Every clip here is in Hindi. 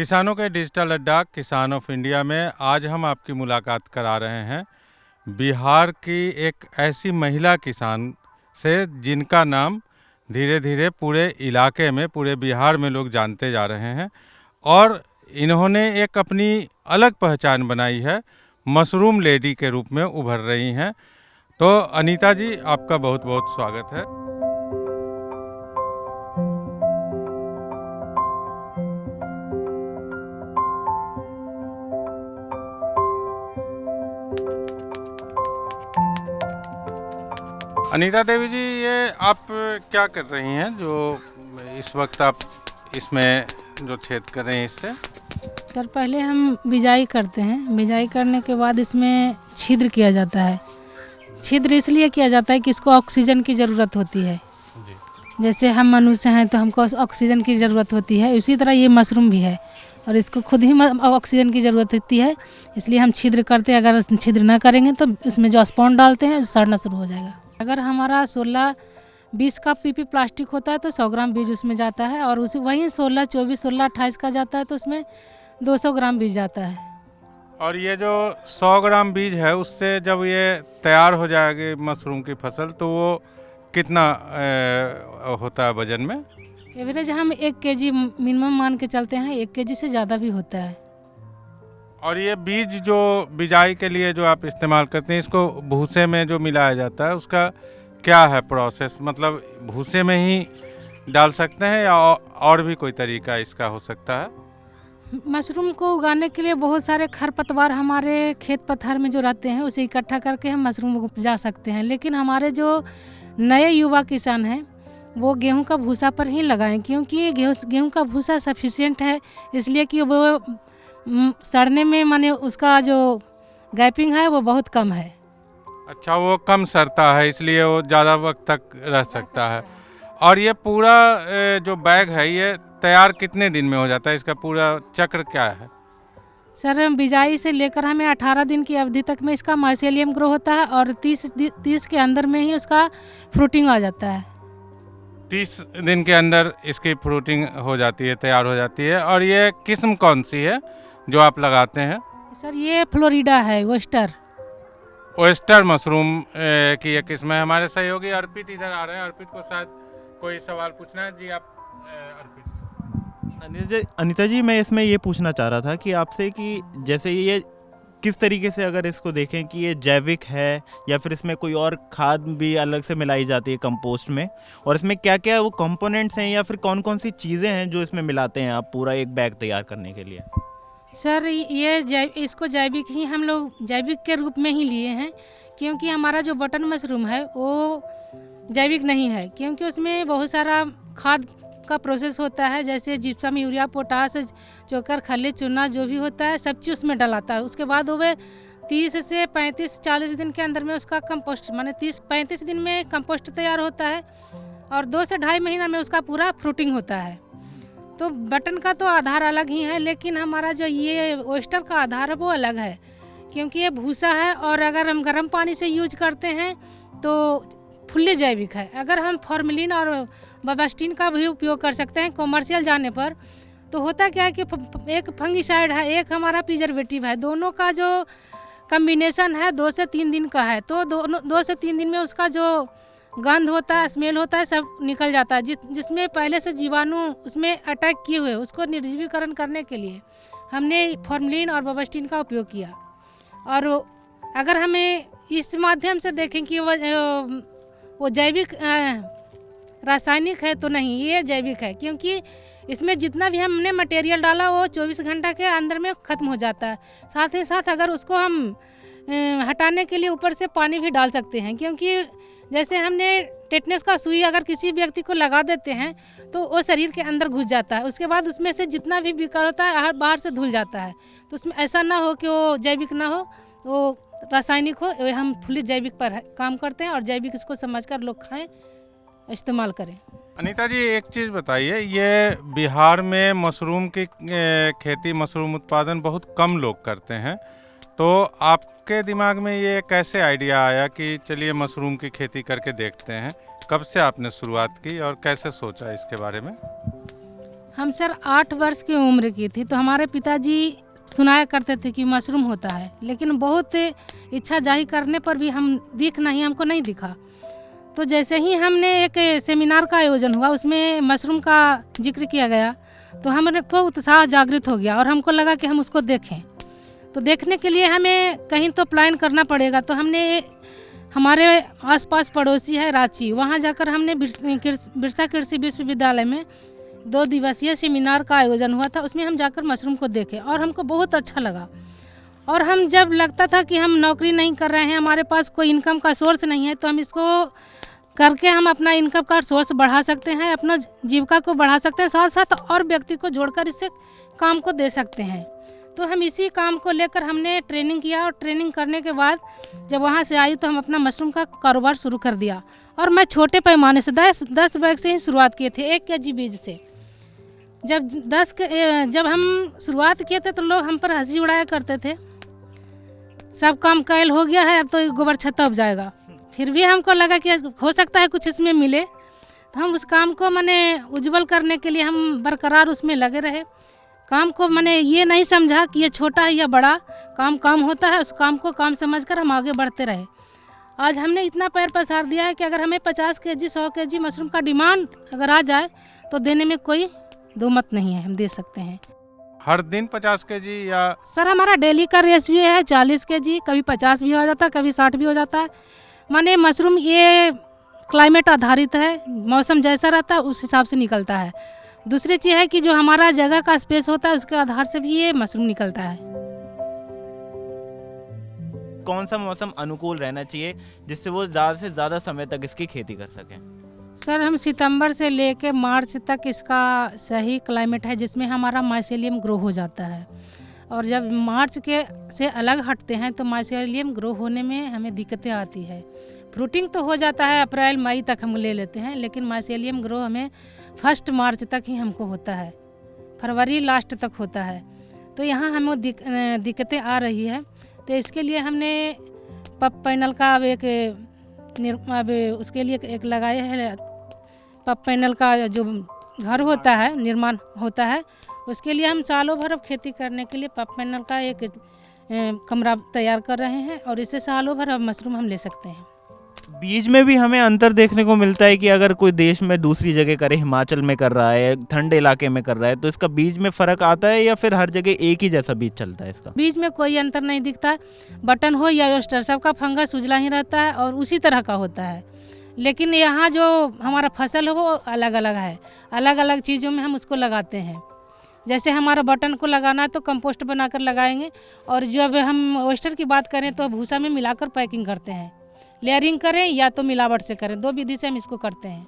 किसानों के डिजिटल अड्डा किसान ऑफ इंडिया में आज हम आपकी मुलाकात करा रहे हैं बिहार की एक ऐसी महिला किसान से जिनका नाम धीरे धीरे पूरे इलाके में, पूरे बिहार में लोग जानते जा रहे हैं और इन्होंने एक अपनी अलग पहचान बनाई है, मशरूम लेडी के रूप में उभर रही हैं। तो अनीता जी, आपका बहुत बहुत स्वागत है। अनीता देवी जी, ये आप क्या कर रही हैं जो इस वक्त आप इसमें जो छेद कर रहे हैं इससे? सर, पहले हम बिजाई करते हैं। बिजाई करने के बाद इसमें छिद्र किया जाता है। छिद्र इसलिए किया जाता है कि इसको ऑक्सीजन की ज़रूरत होती है जी। जैसे हम मनुष्य हैं तो हमको ऑक्सीजन की ज़रूरत होती है, उसी तरह ये मशरूम भी है और इसको खुद ही ऑक्सीजन की ज़रूरत होती है, इसलिए हम छिद्र करते हैं। अगर छिद्र ना करेंगे तो इसमें जो स्पॉन्ज डालते हैं सड़ना शुरू हो जाएगा। अगर हमारा 16-20 का पीपी प्लास्टिक होता है तो 100 ग्राम बीज उसमें जाता है और उसी वहीं 16-24, 16-28 का जाता है तो उसमें 200 ग्राम बीज जाता है। और ये जो 100 ग्राम बीज है उससे जब ये तैयार हो जाएगी मशरूम की फसल तो वो कितना होता है वजन में? एवरेज हम 1 केजी मिनिमम मान के चलते हैं, 1 केजी से ज़्यादा भी होता है। और ये बीज जो बिजाई के लिए जो आप इस्तेमाल करते हैं, इसको भूसे में जो मिलाया जाता है उसका क्या है प्रोसेस? मतलब भूसे में ही डाल सकते हैं या और भी कोई तरीका इसका हो सकता है? मशरूम को उगाने के लिए बहुत सारे खरपतवार हमारे खेत पथार में जो रहते हैं उसे इकट्ठा करके हम मशरूम उपजा सकते हैं, लेकिन हमारे जो नए युवा किसान हैं वो गेहूं का भूसा पर ही लगाएं, क्योंकि गेहूं का भूसा सफिशिएंट है, इसलिए कि वो सड़ने में माने उसका जो गैपिंग है वो बहुत कम है। अच्छा, वो कम सड़ता है इसलिए वो ज़्यादा वक्त तक रह सकता है। और ये पूरा जो बैग है ये तैयार कितने दिन में हो जाता है? इसका पूरा चक्र क्या है? सर, बिजाई से लेकर हमें 18 दिन की अवधि तक में इसका माइसेलियम ग्रो होता है और 30 के अंदर में ही उसका फ्रूटिंग आ जाता है। 30 दिन के अंदर इसकी फ्रूटिंग हो जाती है, तैयार हो जाती है। और ये किस्म कौन सी है जो आप लगाते हैं? सर, ये फ्लोरिडा है, ओएस्टर मशरूम की एक किस्म है। हमारे सहयोगी अर्पित इधर आ रहे हैं, अर्पित को शायद कोई सवाल पूछना है। जी, आप अर्पित। अनीता जी, मैं इसमें ये पूछना चाह रहा था कि आपसे कि जैसे ये किस तरीके से अगर इसको देखें कि ये जैविक है या फिर इसमें कोई और खाद भी अलग से मिलाई जाती है कंपोस्ट में, और इसमें क्या क्या वो कंपोनेंट्स हैं या फिर कौन कौन सी चीज़ें हैं जो इसमें मिलाते हैं आप पूरा एक बैग तैयार करने के लिए? सर, ये इसको जैविक ही हम लोग जैविक के रूप में ही लिए हैं, क्योंकि हमारा जो बटन मशरूम है वो जैविक नहीं है, क्योंकि उसमें बहुत सारा खाद का प्रोसेस होता है, जैसे जिप्सम, यूरिया, पोटास, चोकर, खली, चूना जो भी होता है सब चीज़ उसमें डलाता है। उसके बाद वो 30 से 35-40 दिन के अंदर में उसका कंपोस्ट माने 30-35 दिन में कंपोस्ट तैयार होता है और 2 से 2.5 महीना में उसका पूरा फ्रूटिंग होता है। तो बटन का तो आधार अलग ही है, लेकिन हमारा जो ये ओएस्टर का आधार है वो अलग है, क्योंकि ये भूसा है और अगर हम गर्म पानी से यूज करते हैं तो फुल्ली जैविक है। अगर हम फॉर्मेलिन और बाबास्टिन का भी उपयोग कर सकते हैं कॉमर्शियल जाने पर, तो होता क्या है कि एक फंगिसाइड है, एक हमारा प्रिजर्वेटिव है, दोनों का जो कम्बिनेशन है 2 से 3 दिन का है, तो 2 से 3 दिन में उसका जो गंध होता है, स्मेल होता है, सब निकल जाता है। जिसमें पहले से जीवाणु उसमें अटैक किए हुए उसको निर्जीवीकरण करने के लिए हमने फॉर्मेलिन और बाबास्टिन का उपयोग किया। और अगर हमें इस माध्यम से देखें कि वो जैविक रासायनिक है तो नहीं, ये जैविक है, क्योंकि इसमें जितना भी हमने मटेरियल डाला वो 24 घंटा के अंदर में ख़त्म हो जाता है। साथ ही साथ अगर उसको हम हटाने के लिए ऊपर से पानी भी डाल सकते हैं, क्योंकि जैसे हमने टेटनस का सुई अगर किसी व्यक्ति को लगा देते हैं तो वो शरीर के अंदर घुस जाता है, उसके बाद उसमें से जितना भी विकार होता है बाहर से धुल जाता है। तो उसमें ऐसा ना हो कि वो जैविक ना हो, वो रासायनिक हो। हम फुल्ली जैविक पर काम करते हैं और जैविक इसको समझकर लोग खाएं, इस्तेमाल करें। अनीता जी, एक चीज़ बताइए, ये बिहार में मशरूम की खेती, मशरूम उत्पादन बहुत कम लोग करते हैं, तो आपके दिमाग में ये कैसे आइडिया आया कि चलिए मशरूम की खेती करके देखते हैं? कब से आपने शुरुआत की और कैसे सोचा इसके बारे में? हम सर 8 वर्ष की उम्र की थी तो हमारे पिताजी सुनाया करते थे कि मशरूम होता है, लेकिन बहुत इच्छा जाहिर करने पर भी हमको नहीं दिखा। तो जैसे ही हमने एक सेमिनार का आयोजन हुआ, उसमें मशरूम का जिक्र किया गया, तो हमारे को उत्साह जागृत हो गया और हमको लगा कि हम उसको देखें। तो देखने के लिए हमें कहीं तो प्लान करना पड़ेगा। तो हमने हमारे आसपास पड़ोसी है रांची, वहाँ जाकर हमने बिरसा कृषि विश्वविद्यालय में 2 दिवसीय सेमिनार का आयोजन हुआ था। उसमें हम जाकर मशरूम को देखे और हमको बहुत अच्छा लगा। और हम जब लगता था कि हम नौकरी नहीं कर रहे हैं, हमारे पास कोई इनकम का सोर्स नहीं है, तो हम इसको करके हम अपना इनकम का सोर्स बढ़ा सकते हैं, अपना जीविका को बढ़ा सकते हैं, साथ साथ और व्यक्ति को जोड़कर इससे काम को दे सकते हैं। तो हम इसी काम को लेकर हमने ट्रेनिंग किया और ट्रेनिंग करने के बाद जब वहाँ से आई तो हम अपना मशरूम का कारोबार शुरू कर दिया। और मैं छोटे पैमाने से 10 बैग से ही शुरुआत किए थे, 1 kg बीज से। जब हम शुरुआत किए थे तो लोग हम पर हंसी उड़ाया करते थे, सब काम कैल हो गया है, अब तो गोबर छत्ता उग जाएगा। फिर भी हमको लगा कि हो सकता है कुछ इसमें मिले, तो हम उस काम को उज्जवल करने के लिए हम बरकरार उसमें लगे रहे। काम को ये नहीं समझा कि ये छोटा है या बड़ा, काम होता है, उस काम को काम समझकर हम आगे बढ़ते रहे। आज हमने इतना पैर पसार दिया है कि अगर हमें 50 kg 100 kg मशरूम का डिमांड अगर आ जाए तो देने में कोई दो मत नहीं है, हम दे सकते हैं। हर दिन 50 kg या? सर हमारा डेली का रेशियो है 40 kg, कभी 50 भी हो जाता है, कभी 60 भी हो जाता है। मशरूम ये क्लाइमेट आधारित है, मौसम जैसा रहता है उस हिसाब से निकलता है। दूसरी चीज़ है कि जो हमारा जगह का स्पेस होता है उसके आधार से भी ये मशरूम निकलता है। कौन सा मौसम अनुकूल रहना चाहिए जिससे वो ज़्यादा से ज़्यादा समय तक इसकी खेती कर सकें? सर हम सितंबर से लेके मार्च तक इसका सही क्लाइमेट है जिसमें हमारा माइसेलियम ग्रो हो जाता है। और जब मार्च के से अलग हटते हैं तो माइसेलियम ग्रो होने में हमें दिक्कतें आती है। फ्रूटिंग तो हो जाता है अप्रैल मई तक हम ले लेते हैं, लेकिन माइसेलियम ग्रो हमें 1 मार्च तक ही हमको होता है, फरवरी लास्ट तक होता है। तो यहाँ हमें दिक्कतें आ रही है। तो इसके लिए हमने पप पैनल का अब उसके लिए एक लगाए है, पप पैनल का जो घर होता है निर्माण होता है, उसके लिए हम सालों भर अब खेती करने के लिए पप पैनल का एक कमरा तैयार कर रहे हैं और इससे सालों भर अब मशरूम हम ले सकते हैं। बीज में भी हमें अंतर देखने को मिलता है कि अगर कोई देश में दूसरी जगह करे, हिमाचल में कर रहा है, ठंडे इलाके में कर रहा है, तो इसका बीज में फ़र्क आता है या फिर हर जगह एक ही जैसा बीज चलता है इसका? बीज में कोई अंतर नहीं दिखता, बटन हो या ओस्टर सबका फंगस उजला ही रहता है और उसी तरह का होता है। लेकिन यहाँ जो हमारा फसल है वो अलग अलग है, अलग अलग चीज़ों में हम उसको लगाते हैं। जैसे हमारा बटन को लगाना है तो कंपोस्ट बनाकर लगाएंगे, और जब हम ओस्टर की बात करें तो भूसा में मिलाकर पैकिंग करते हैं। लेयरिंग करें या तो मिलावट से करें, 2 विधि से हम इसको करते हैं।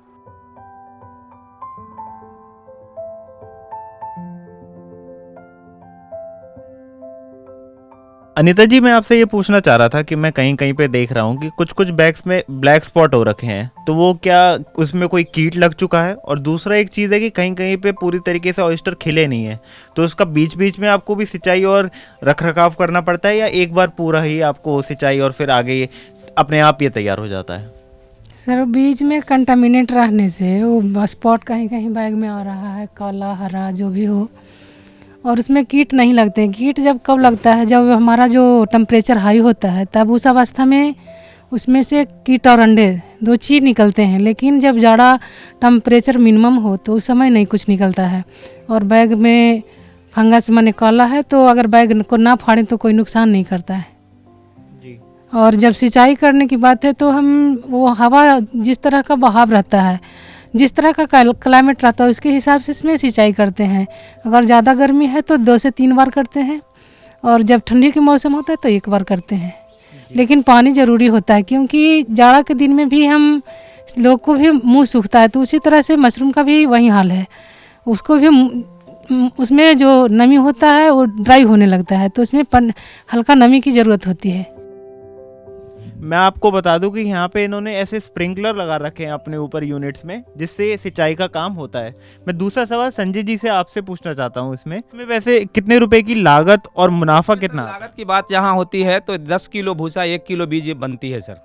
अनीता जी, मैं आपसे ये पूछना चाह रहा था कि मैं कहीं कहीं पे देख रहा हूँ कि कुछ कुछ बैग्स में ब्लैक स्पॉट हो रखे हैं, तो वो क्या उसमें कोई कीट लग चुका है? और दूसरा एक चीज़ है कि कहीं कहीं पे पूरी तरीके से ऑयस्टर खिले नहीं है, तो उसका बीच बीच में आपको भी सिंचाई और रखरखाव करना पड़ता है या एक बार पूरा ही आपको सिंचाई और फिर आगे ये अपने आप ये तैयार हो जाता है? सर बीच में कंटामिनेट रहने से वो स्पॉट कहीं कहीं बैग में आ रहा है, काला हरा जो भी हो, और उसमें कीट नहीं लगते हैं। कीट जब कब लगता है, जब हमारा जो टेम्परेचर हाई होता है, तब उस अवस्था में उसमें से कीट और अंडे 2 चीज़ निकलते हैं। लेकिन जब ज़्यादा टेम्परेचर मिनिमम हो तो उस समय नहीं कुछ निकलता है। और बैग में फंगस काला है तो अगर बैग को ना फाड़ें तो कोई नुकसान नहीं करता है जी। और जब सिंचाई करने की बात है तो हम वो हवा जिस तरह का बहाव रहता है, जिस तरह का क्लाइमेट रहता है उसके हिसाब से इसमें सिंचाई करते हैं। अगर ज़्यादा गर्मी है तो 2 से 3 बार करते हैं, और जब ठंडी के मौसम होता है तो 1 बार करते हैं। लेकिन पानी ज़रूरी होता है, क्योंकि जाड़ा के दिन में भी हम लोग को भी मुंह सूखता है, तो उसी तरह से मशरूम का भी वही हाल है। उसको भी उसमें जो नमी होता है वो ड्राई होने लगता है, तो उसमें हल्का नमी की ज़रूरत होती है। मैं आपको बता दूं कि यहाँ पे इन्होंने ऐसे स्प्रिंकलर लगा रखे हैं अपने ऊपर यूनिट्स में, जिससे सिंचाई का काम होता है। मैं दूसरा सवाल संजय जी से आपसे पूछना चाहता हूँ, इसमें वैसे कितने रुपए की लागत और मुनाफा कितना? लागत की बात यहाँ होती है तो 10 किलो भूसा 1 किलो बीज बनती है सर।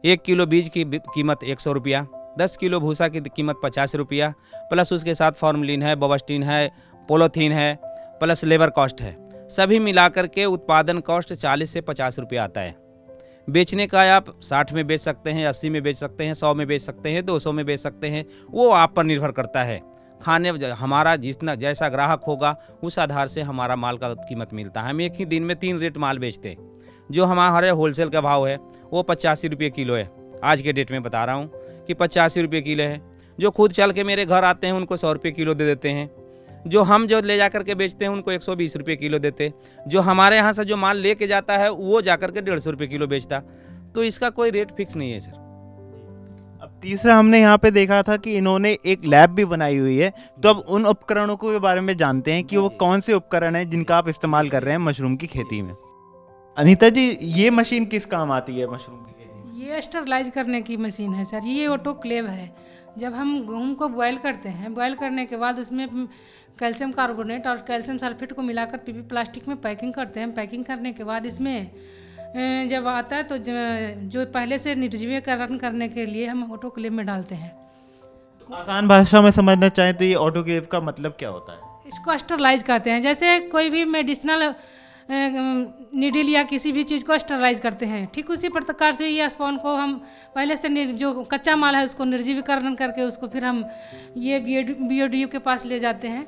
1 किलो बीज की कीमत 100 रुपया, 10 किलो भूसा की कीमत 50 रुपया, प्लस उसके साथ फॉर्मलिन है, बोबस्टीन है, पोलोथीन है, प्लस लेबर कॉस्ट है। सभी मिलाकर के उत्पादन कॉस्ट 40 से 50 रुपया आता है। बेचने का आप 60 में बेच सकते हैं, 80 में बेच सकते हैं, 100 में बेच सकते हैं, 200 में बेच सकते हैं, वो आप पर निर्भर करता है। खाने हमारा जितना जैसा ग्राहक होगा उस आधार से हमारा माल का कीमत मिलता है। हम एक ही दिन में 3 रेट माल बेचते हैं। जो हमारे होलसेल का भाव है वो 85 रुपये किलो है। आज के डेट में बता रहा हूँ कि 85 रुपये किलो है। जो खुद चल के मेरे घर आते हैं उनको 100 रुपये किलो दे देते हैं। जो हम जो ले जा कर के बेचते हैं उनको 120 रुपये किलो देते। जो हमारे यहाँ से जो माल लेके जाता है वो जा कर के 150 रुपये किलो बेचता। तो इसका कोई रेट फिक्स नहीं है सर। अब तीसरा हमने यहाँ पे देखा था कि इन्होंने एक लैब भी बनाई हुई है, तो अब उन उपकरणों के बारे में जानते हैं कि वो कौन से उपकरण हैं जिनका आप इस्तेमाल कर रहे हैं मशरूम की खेती में। अनीता जी, ये मशीन किस काम आती है मशरूम की खेती में? ये स्टरलाइज करने की मशीन है सर। ये ऑटोक्लेव है। जब हम गेहूँ को बॉयल करते हैं, बॉयल करने के बाद उसमें कैल्शियम कार्बोनेट और कैल्शियम सल्फेट को मिलाकर पीपी प्लास्टिक में पैकिंग करते हैं। पैकिंग करने के बाद इसमें जब आता है तो जो पहले से निर्जलीकरण करने के लिए हम ऑटोक्लेव में डालते हैं। तो आसान भाषा में समझना चाहें तो ये ऑटोक्लेव का मतलब क्या होता है? इसको स्टरलाइज कहते हैं। जैसे कोई भी मेडिसिनल नीडल या किसी भी चीज़ को स्टरलाइज करते हैं, ठीक उसी प्रकार से ये स्पॉन को हम पहले से जो कच्चा माल है उसको निर्जीवीकरण करके उसको फिर हम ये बीओडी के पास ले जाते हैं।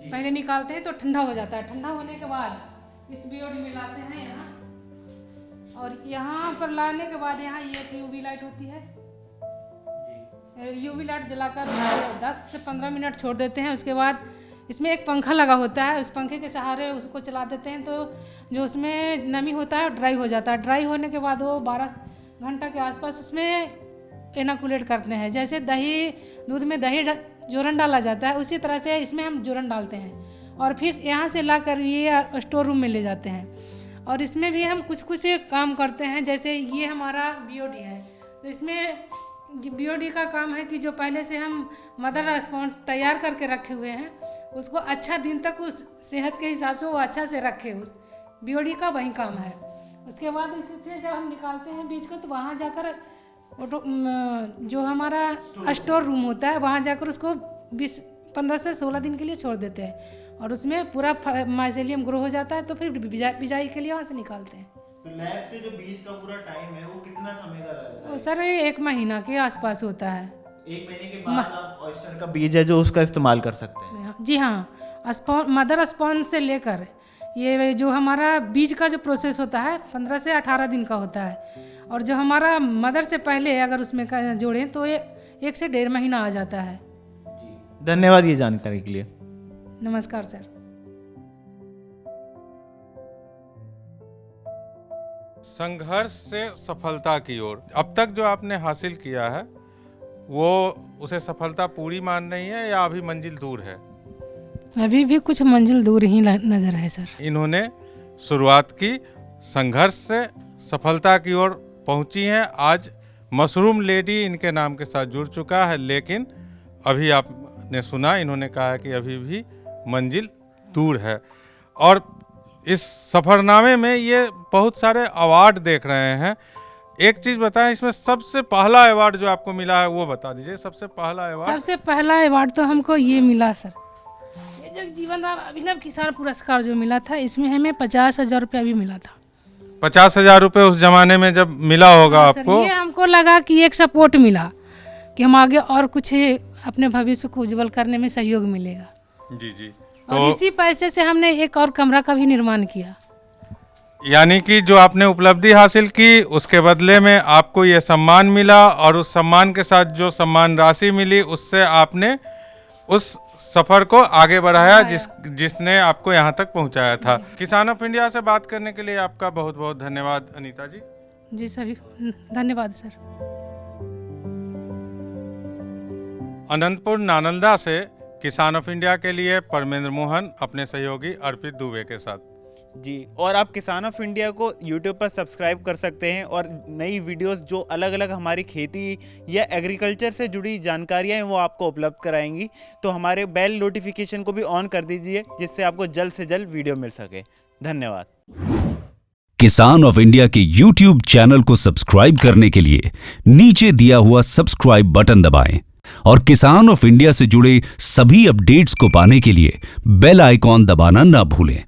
पहले निकालते हैं तो ठंडा हो जाता है। ठंडा होने के बाद इस बीओडी में लाते हैं यहाँ, और यहाँ पर लाने के बाद यहाँ ये यूवी लाइट होती है। यूवी लाइट जलाकर 10 से 15 मिनट छोड़ देते हैं। उसके बाद इसमें एक पंखा लगा होता है, उस पंखे के सहारे उसको चला देते हैं तो जो उसमें नमी होता है ड्राई हो जाता है। ड्राई होने के बाद वो 12 घंटा के आसपास उसमें इनोकुलेट करते हैं। जैसे दूध में दही जोरन डाला जाता है उसी तरह से इसमें हम जोरन डालते हैं और फिर यहाँ से ला कर ये स्टोर रूम में ले जाते हैं। और इसमें भी हम कुछ काम करते हैं। जैसे ये हमारा बीओडी है, तो इसमें बीओडी का काम है कि जो पहले से हम मदर स्पॉन्ज तैयार करके रखे हुए हैं उसको अच्छा दिन तक उस सेहत के हिसाब से वो अच्छा से रखे। उस बीओडी का वही काम है। उसके बाद इससे जब हम निकालते हैं बीज को तो वहाँ जाकर जो हमारा स्टोर रूम होता है वहाँ जाकर उसको 15 से 16 दिन के लिए छोड़ देते हैं और उसमें पूरा माइसेलियम ग्रो हो जाता है। तो फिर बिजाई के लिए वहाँ से निकालते हैं। तो लैब से जो बीज का पूरा टाइम है वो कितना समय का रहता है? वो सर 1 महीना के आसपास होता है। 1 महीने के बाद आप ऑयस्टर का बीज है जो उसका इस्तेमाल कर सकते हैं? जी हाँ, मदर स्पॉन से लेकर ये जो हमारा बीज का जो प्रोसेस होता है 15 से 18 दिन का होता है। और जो हमारा मदर से पहले अगर उसमें जोड़ें तो ये 1 से 1.5 महीना आ जाता है। धन्यवाद ये जानकारी के लिए। नमस्कार सर। संघर्ष से सफलता की ओर अब तक जो आपने हासिल किया है वो उसे सफलता पूरी मान रही है या अभी मंजिल दूर है? अभी भी कुछ मंजिल दूर ही नजर है सर। इन्होंने शुरुआत की, संघर्ष से सफलता की ओर पहुंची हैं। आज मशरूम लेडी इनके नाम के साथ जुड़ चुका है, लेकिन अभी आपने सुना इन्होंने कहा कि अभी भी मंजिल दूर है। और इस सफ़रनामे में ये बहुत सारे अवार्ड देख रहे हैं। एक चीज़ बताएं, इसमें सबसे पहला अवार्ड जो आपको मिला है वो बता दीजिए। सबसे पहला अवार्ड? सबसे पहला अवार्ड तो हमको ये मिला सर, ये जगजीवन राम अभिनव किसान पुरस्कार जो मिला था, इसमें हमें 50,000 रुपया भी मिला था। 50,000 रुपये उस जमाने में जब मिला होगा आपको? ये हमको लगा कि एक सपोर्ट मिला कि हम आगे और कुछ अपने भविष्य को उज्जवल करने में सहयोग मिलेगा। जी जी। और इसी पैसे से हमने एक और कमरा का भी निर्माण किया। यानी कि जो आपने उपलब्धि हासिल की उसके बदले में आपको ये सम्मान मिला, और उस सम्मान के साथ जो सम्मान राशि मिली उससे आपने उस सफ़र को आगे बढ़ाया जिसने आपको यहाँ तक पहुँचाया था। किसान ऑफ इंडिया से बात करने के लिए आपका बहुत बहुत धन्यवाद अनीता जी। जी सभी धन्यवाद सर। अनंतपुर नालंदा से किसान ऑफ इंडिया के लिए परमेंद्र मोहन अपने सहयोगी अर्पित दुबे के साथ। जी, और आप किसान ऑफ इंडिया को यूट्यूब पर सब्सक्राइब कर सकते हैं और नई वीडियोस जो अलग अलग हमारी खेती या एग्रीकल्चर से जुड़ी जानकारियां हैं वो आपको उपलब्ध कराएंगी। तो हमारे बेल नोटिफिकेशन को भी ऑन कर दीजिए जिससे आपको जल्द से जल्द वीडियो मिल सके। धन्यवाद। किसान ऑफ इंडिया के YouTube चैनल को सब्सक्राइब करने के लिए नीचे दिया हुआ सब्सक्राइब बटन दबाएं और किसान ऑफ इंडिया से जुड़े सभी अपडेट्स को पाने के लिए बेल आइकॉन दबाना ना भूलें।